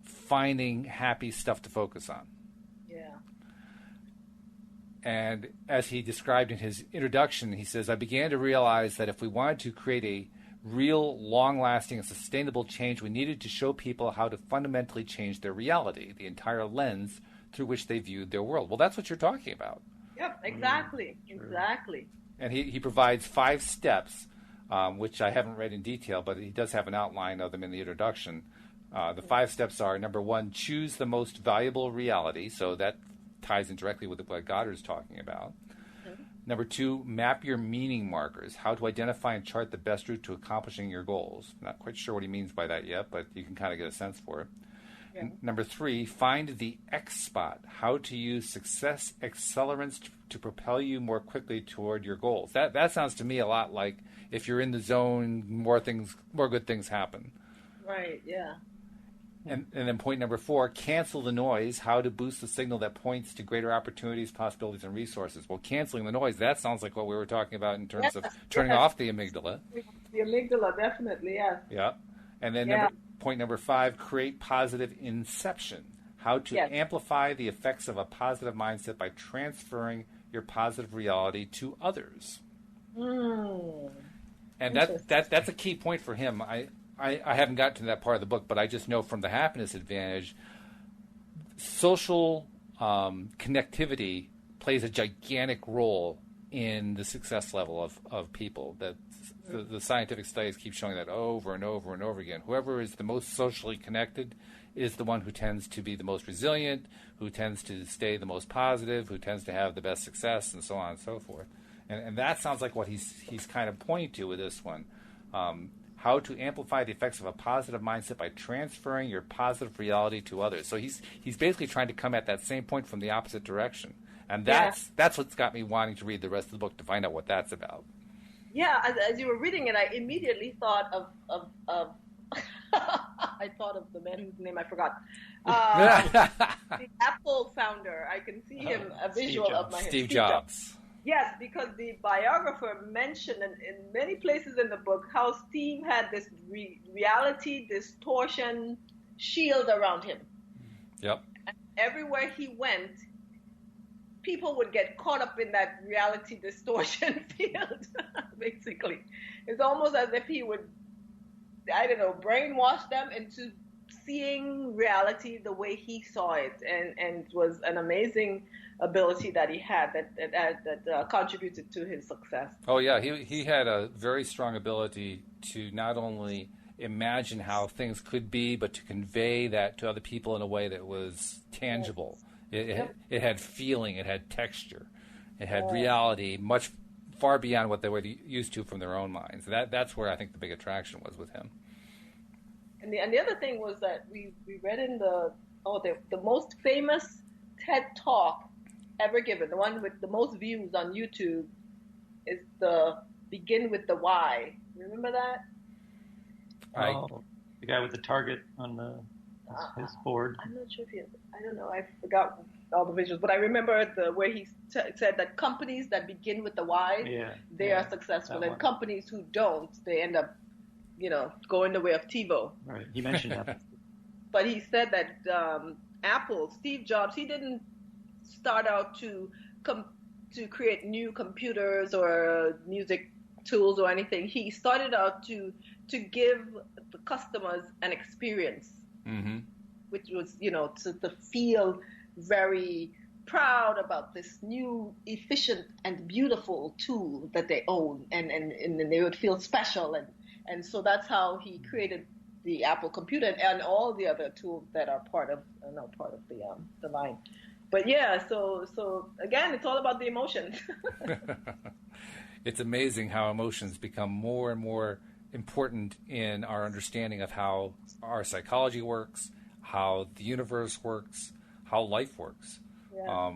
finding happy stuff to focus on? Yeah. And as he described in his introduction, he says, I began to realize that if we wanted to create a real, long-lasting, and sustainable change, we needed to show people how to fundamentally change their reality, the entire lens through which they viewed their world. Well, that's what you're talking about. Yep, exactly, exactly. And he provides 5 steps, which I haven't read in detail, but he does have an outline of them in the introduction. The 5 steps are, number 1, choose the most valuable reality. So that ties in directly with what Goddard's talking about. Mm-hmm. Number 2, map your meaning markers, how to identify and chart the best route to accomplishing your goals. Not quite sure what he means by that yet, but you can kind of get a sense for it. Yeah. Number 3, find the X spot, how to use success accelerants to propel you more quickly toward your goals. That sounds to me a lot like if you're in the zone, more good things happen. Right, yeah. And then point number 4, cancel the noise, how to boost the signal that points to greater opportunities, possibilities, and resources. Well, canceling the noise, that sounds like what we were talking about in terms of turning off the amygdala. The amygdala, definitely, yes. Yeah. And then point number 5, create positive inception, how to amplify the effects of a positive mindset by transferring your positive reality to others. And that's a key point for him. I haven't gotten to that part of the book, but I just know from the Happiness Advantage, social connectivity plays a gigantic role in the success level of people. That the scientific studies keep showing that over and over and over again. Whoever is the most socially connected is the one who tends to be the most resilient, who tends to stay the most positive, who tends to have the best success, and so on and so forth. And that sounds like what he's kind of pointing to with this one. How to amplify the effects of a positive mindset by transferring your positive reality to others. So he's basically trying to come at that same point from the opposite direction. And that's what's got me wanting to read the rest of the book to find out what that's about. Yeah, as you were reading it, I immediately thought of I thought of the man whose name I forgot. The Apple founder. I can see him, a visual of my head. Steve Jobs. Yes, because the biographer mentioned in many places in the book how Steve had this reality distortion shield around him. Yep. And everywhere he went, people would get caught up in that reality distortion field, basically. It's almost as if he would, brainwash them into seeing reality the way he saw it, and it was an amazing ability that he had that contributed to his success. Oh yeah, he had a very strong ability to not only imagine how things could be, but to convey that to other people in a way that was tangible. It had feeling, it had texture, it had reality, much far beyond what they were used to from their own minds. That's where I think the big attraction was with him. And the other thing was that we read in the most famous TED Talk ever given, the one with the most views on YouTube, is the Begin with the Why, Remember that? Oh, the guy with the target on his board. I'm not sure if I don't know. I forgot all the visuals, but I remember where he said that companies that begin with the Y, they are successful, and companies who don't, they end up, going the way of TiVo. Right. He mentioned that. But he said that Apple, Steve Jobs, he didn't start out to create new computers or music tools or anything. He started out to give the customers an experience, which was, to feel very proud about this new, efficient, and beautiful tool that they own, and they would feel special, and so that's how he created the Apple computer and all the other tools that are part of the line. But yeah, so again, it's all about the emotions. It's amazing how emotions become more and more important in our understanding of how our psychology works, how the universe works, how life works. Yeah.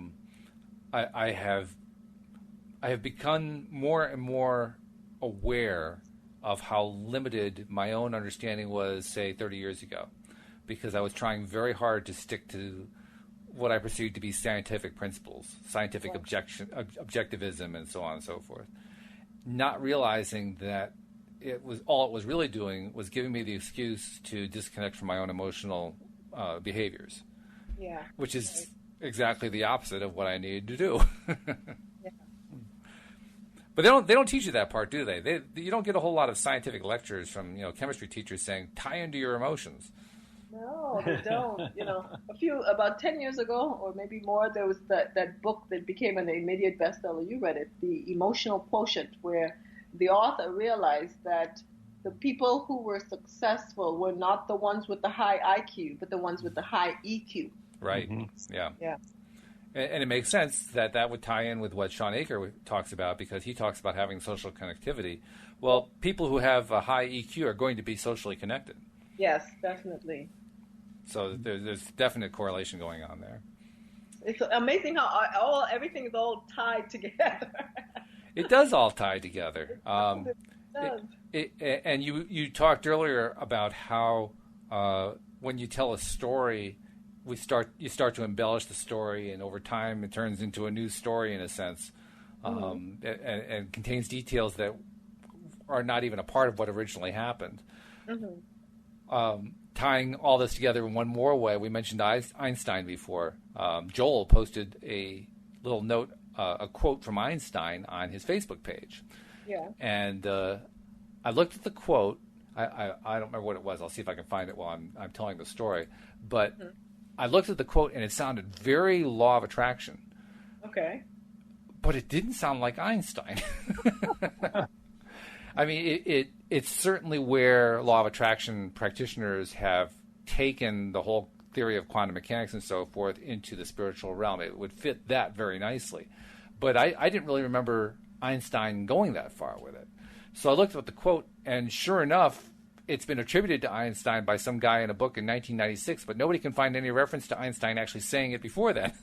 I have become more and more aware of how limited my own understanding was, say, 30 years ago, because I was trying very hard to stick to what I perceived to be scientific principles, scientific objectivism, and so on and so forth, not realizing that it was really doing was giving me the excuse to disconnect from my own emotional behaviors. Yeah. Which is exactly the opposite of what I needed to do. Yeah. But they don't teach you that part, do they? You don't get a whole lot of scientific lectures from chemistry teachers saying tie into your emotions. No, they don't. About 10 years ago, or maybe more, there was that book that became an immediate bestseller. You read it, The Emotional Quotient, where the author realized that the people who were successful were not the ones with the high IQ, but the ones with the high EQ. Right. Yeah. Yeah. And it makes sense that would tie in with what Shawn Achor talks about, because he talks about having social connectivity. Well, people who have a high EQ are going to be socially connected. Yes, definitely. So there's definite correlation going on there. It's amazing how everything is all tied together. It does all tie together. It does. And you talked earlier about how when you tell a story, you start to embellish the story, and over time it turns into a new story in a sense, and contains details that are not even a part of what originally happened. Tying all this together in one more way, we mentioned Einstein before. Joel posted a little note, a quote from Einstein on his Facebook page. Yeah. And I looked at the quote. I don't remember what it was. I'll see if I can find it while I'm telling the story. But I looked at the quote, and it sounded very law of attraction. Okay. But it didn't sound like Einstein. I mean, it's certainly where law of attraction practitioners have taken the whole theory of quantum mechanics and so forth into the spiritual realm. It would fit that very nicely. But I didn't really remember Einstein going that far with it. So I looked at the quote, and sure enough, it's been attributed to Einstein by some guy in a book in 1996, but nobody can find any reference to Einstein actually saying it before then.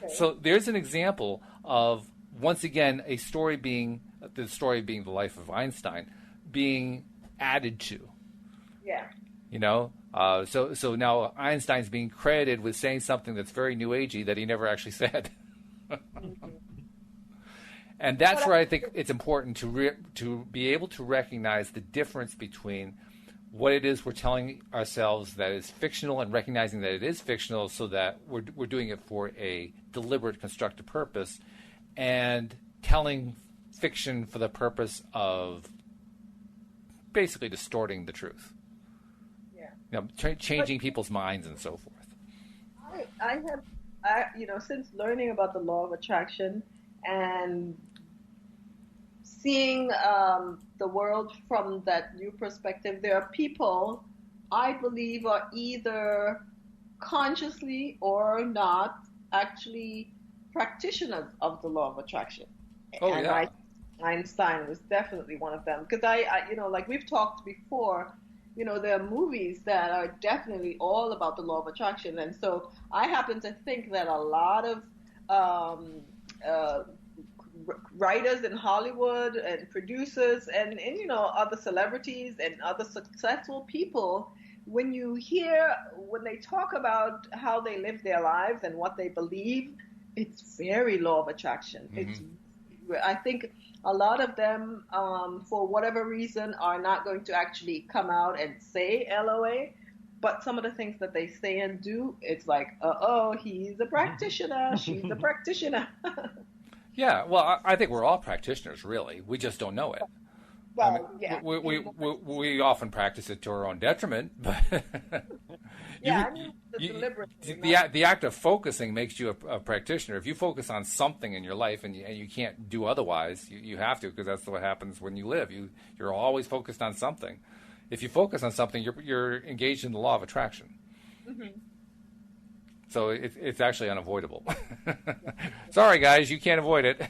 Okay. So there's an example of, once again, the story being the life of Einstein being added to. Yeah. So now Einstein's being credited with saying something that's very New Agey that he never actually said. And that's where I think it's important to be able to recognize the difference between what it is we're telling ourselves that is fictional and recognizing that it is fictional, so that we're doing it for a deliberate, constructive purpose, and telling fiction for the purpose of basically distorting the truth. Yeah. Changing people's minds and so forth. I have, since learning about the law of attraction and seeing the world from that new perspective, there are people I believe are either consciously or not actually practitioners of the law of attraction. Oh, and yeah. Einstein was definitely one of them, because I like we've talked before, there are movies that are definitely all about the law of attraction, and so I happen to think that a lot of writers in Hollywood and producers and other celebrities and other successful people, when they talk about how they live their lives and what they believe, it's very law of attraction. I think a lot of them, for whatever reason, are not going to actually come out and say LOA. But some of the things that they say and do, it's like, he's a practitioner, she's a practitioner. Yeah, well, I think we're all practitioners, really. We just don't know it. Well, we often practice it to our own detriment, but the act of focusing makes you a practitioner. If you focus on something in your life and you can't do otherwise, you have to, because that's what happens when you live. You're always focused on something. If you focus on something, you're engaged in the law of attraction. Mm-hmm. So it's actually unavoidable. Sorry, guys, you can't avoid it.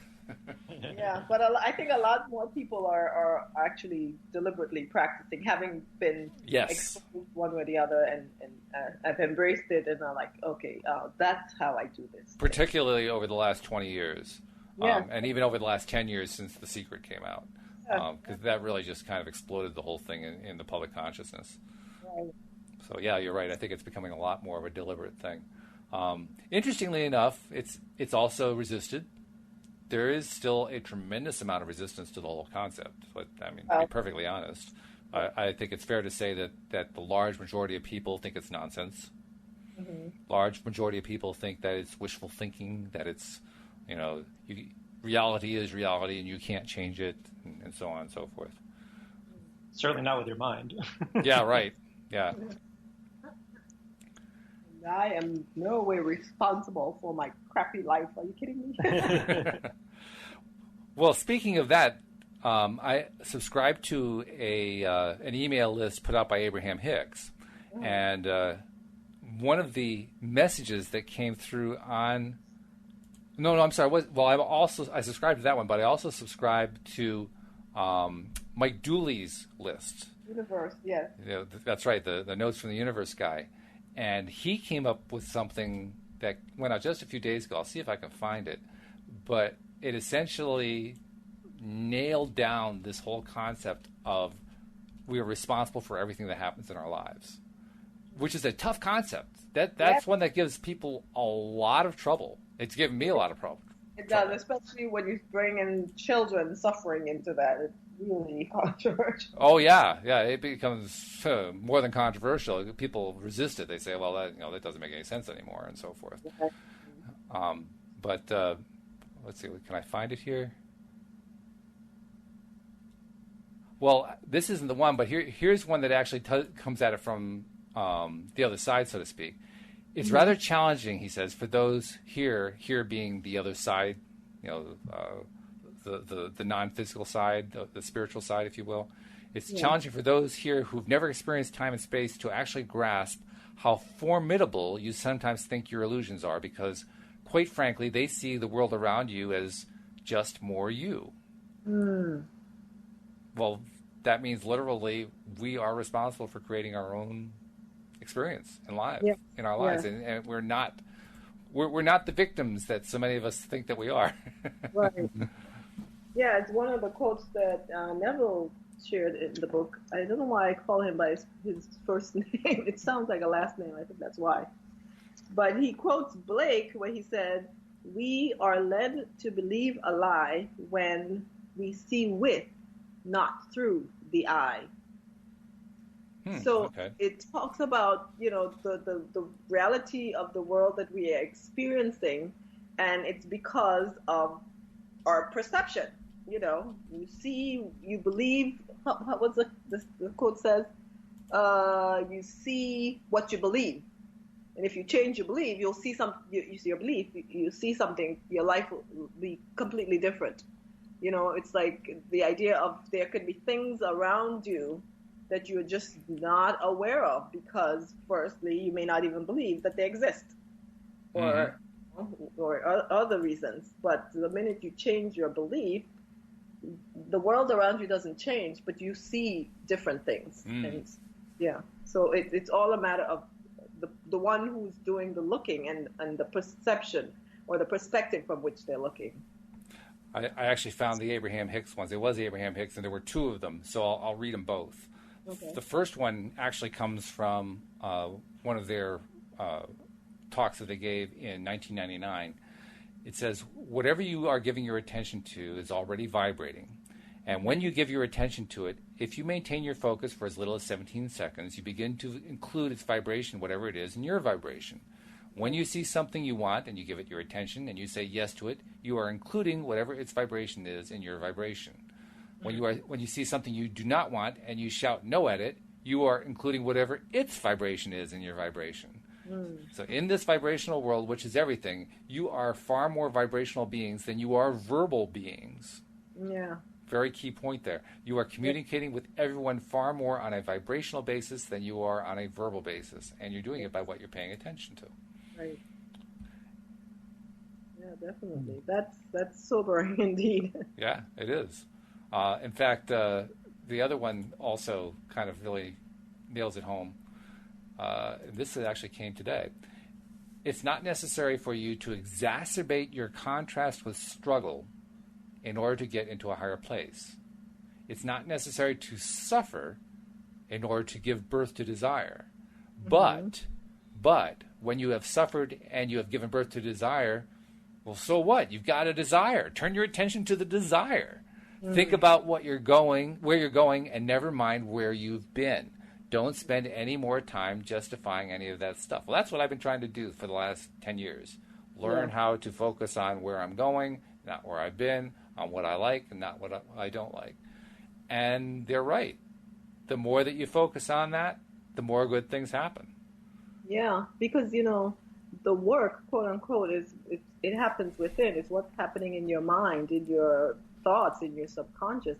Yeah, but I think a lot more people are actually deliberately practicing, having been exposed one way or the other, and have embraced it, and are like, okay, that's how I do this. Particularly over the last 20 years, and even over the last 10 years since The Secret came out, because that really just kind of exploded the whole thing in the public consciousness. Right. So yeah, you're right. I think it's becoming a lot more of a deliberate thing. Interestingly enough, it's also resisted. There is still a tremendous amount of resistance to the whole concept. But I mean, to be perfectly honest, I think it's fair to say that the large majority of people think it's nonsense. Mm-hmm. Large majority of people think that it's wishful thinking, that it's, reality is reality and you can't change it, and so on and so forth. Certainly not with your mind. Yeah, right. Yeah. I am no way responsible for my crappy life. Are you kidding me? Well, speaking of that, I subscribe to an email list put out by Abraham Hicks, and one of the messages that came through on I subscribed to that one, but I also subscribed to Mike Dooley's list. Universe, yes. That's right, the Notes from the Universe guy. And he came up with something that went out just a few days ago. I'll see if I can find it. But it essentially nailed down this whole concept of we are responsible for everything that happens in our lives, which is a tough concept. That's one that gives people a lot of trouble. It's given me a lot of trouble. It does, especially when you bring in children suffering into that. It's really controversial. Oh yeah, it becomes more than controversial. People resist it. They say, "Well, that doesn't make any sense anymore," and so forth. Okay. But let's see, can I find it here? Well, this isn't the one, but here's one that actually comes at it from the other side, so to speak. It's rather challenging, he says, for those here being the other side, the non-physical side, the spiritual side, if you will. It's challenging for those here who've never experienced time and space to actually grasp how formidable you sometimes think your illusions are, because, quite frankly, they see the world around you as just more you. Mm. Well, that means literally we are responsible for creating our own experience in our lives, and we're not the victims that so many of us think that we are. Right. Yeah, it's one of the quotes that Neville shared in the book. I don't know why I call him by his first name. It sounds like a last name. I think that's why. But he quotes Blake where he said, "We are led to believe a lie when we see with, not through the eye." So it talks about, the reality of the world that we are experiencing, and it's because of our perception. You see, you believe. What's the quote says? You see what you believe, and if you change your belief, you'll see You see your belief. You see something. Your life will be completely different. It's like the idea of there could be things around you that you're just not aware of because, firstly, you may not even believe that they exist, or other reasons. But the minute you change your belief, the world around you doesn't change, but you see different things. And so it's all a matter of the one who's doing the looking and the perception or the perspective from which they're looking. I actually found the Abraham Hicks ones. It was Abraham Hicks, and there were two of them, so I'll read them both. Okay. The first one actually comes from one of their talks that they gave in 1999. It says, whatever you are giving your attention to is already vibrating. And when you give your attention to it, if you maintain your focus for as little as 17 seconds, you begin to include its vibration, whatever it is, in your vibration. When you see something you want and you give it your attention and you say yes to it, you are including whatever its vibration is in your vibration. When you see something you do not want and you shout no at it, you are including whatever its vibration is in your vibration. So in this vibrational world, which is everything, you are far more vibrational beings than you are verbal beings. Yeah. Very key point there. You are communicating with everyone far more on a vibrational basis than you are on a verbal basis, and you're doing it by what you're paying attention to. Right. Yeah, definitely. That's sobering indeed. Yeah, it is. In fact, the other one also kind of really nails it home. This actually came today. It's not necessary for you to exacerbate your contrast with struggle in order to get into a higher place. It's not necessary to suffer in order to give birth to desire. But when you have suffered and you have given birth to desire, well, so what? You've got a desire. Turn your attention to the desire. Think about where you're going, and never mind where you've been. Don't spend any more time justifying any of that stuff. Well, that's what I've been trying to do for the last 10 years. Learn how to focus on where I'm going, not where I've been, on what I like and not what I don't like. And they're right. The more that you focus on that, the more good things happen. Yeah, because, the work, quote unquote, it happens within. It's what's happening in your mind, in your thoughts, in your subconscious,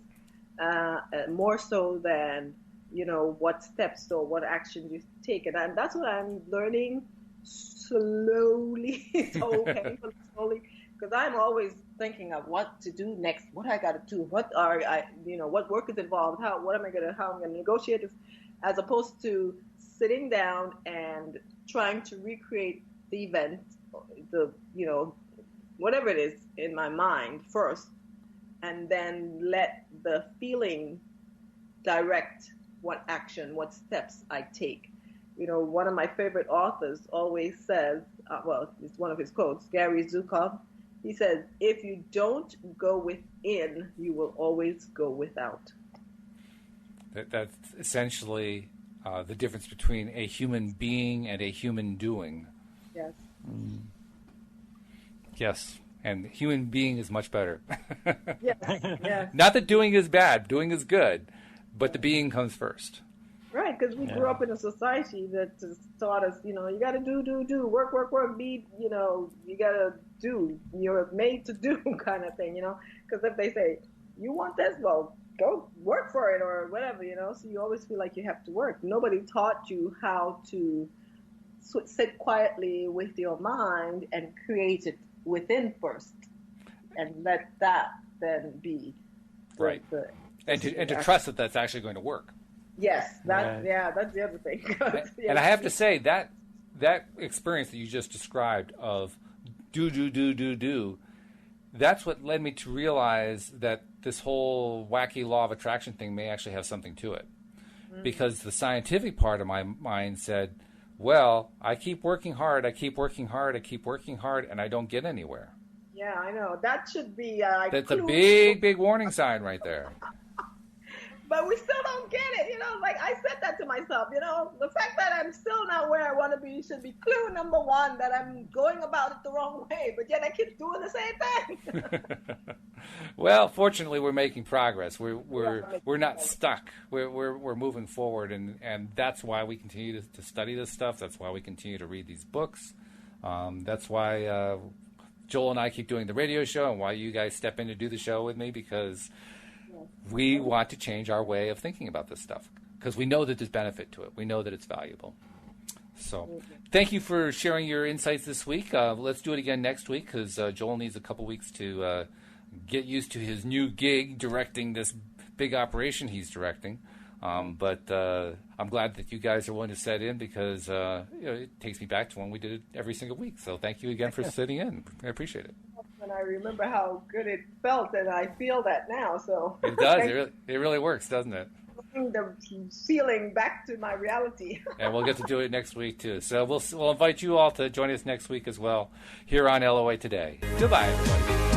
more so than, what steps or what actions you take. And that's what I'm learning slowly, so painfully slowly, because I'm always thinking of what to do next, what I got to do, what work is involved, how I'm going to negotiate this, as opposed to sitting down and trying to recreate the event, whatever it is in my mind first, and then let the feeling direct what action, what steps I take. One of my favorite authors always says, it's one of his quotes, Gary Zukov. He says, if you don't go within, you will always go without. That's essentially the difference between a human being and a human doing. Yes. Yes, and human being is much better. Yes. Not that doing is bad, doing is good, but the being comes first. Right, because we grew up in a society that just taught us, you got to do, work, be, you got to do, you're made to do kind of thing, because if they say, you want this, well, go work for it or whatever, so you always feel like you have to work. Nobody taught you how to sit quietly with your mind and create it within first and let that then be. Right. And to trust that that's actually going to work. Yes, that's the other thing. And I have to say that experience that you just described of do, that's what led me to realize that this whole wacky law of attraction thing may actually have something to it. Because the scientific part of my mind said, well, I keep working hard, and I don't get anywhere. Yeah, I know. That should be that's a big warning sign right there. But we still don't get it, like I said that to myself, the fact that I'm still not where I want to be should be clue number one that I'm going about it the wrong way, but yet I keep doing the same thing. Well, fortunately, we're making progress. We're not stuck. We're moving forward, and that's why we continue to study this stuff. That's why we continue to read these books. That's why Joel and I keep doing the radio show, and why you guys step in to do the show with me, because we want to change our way of thinking about this stuff, because we know that there's benefit to it. We know that it's valuable. So thank you for sharing your insights this week. Let's do it again next week, because Joel needs a couple weeks to get used to his new gig directing this big operation he's directing. But I'm glad that you guys are willing to set in, because it takes me back to when we did it every single week. So thank you again for sitting in. I appreciate it. And I remember how good it felt, and I feel that now. So it does. It really works, doesn't it? bring the feeling back to my reality. And we'll get to do it next week too. So we'll invite you all to join us next week as well here on LOA Today. Goodbye, everybody.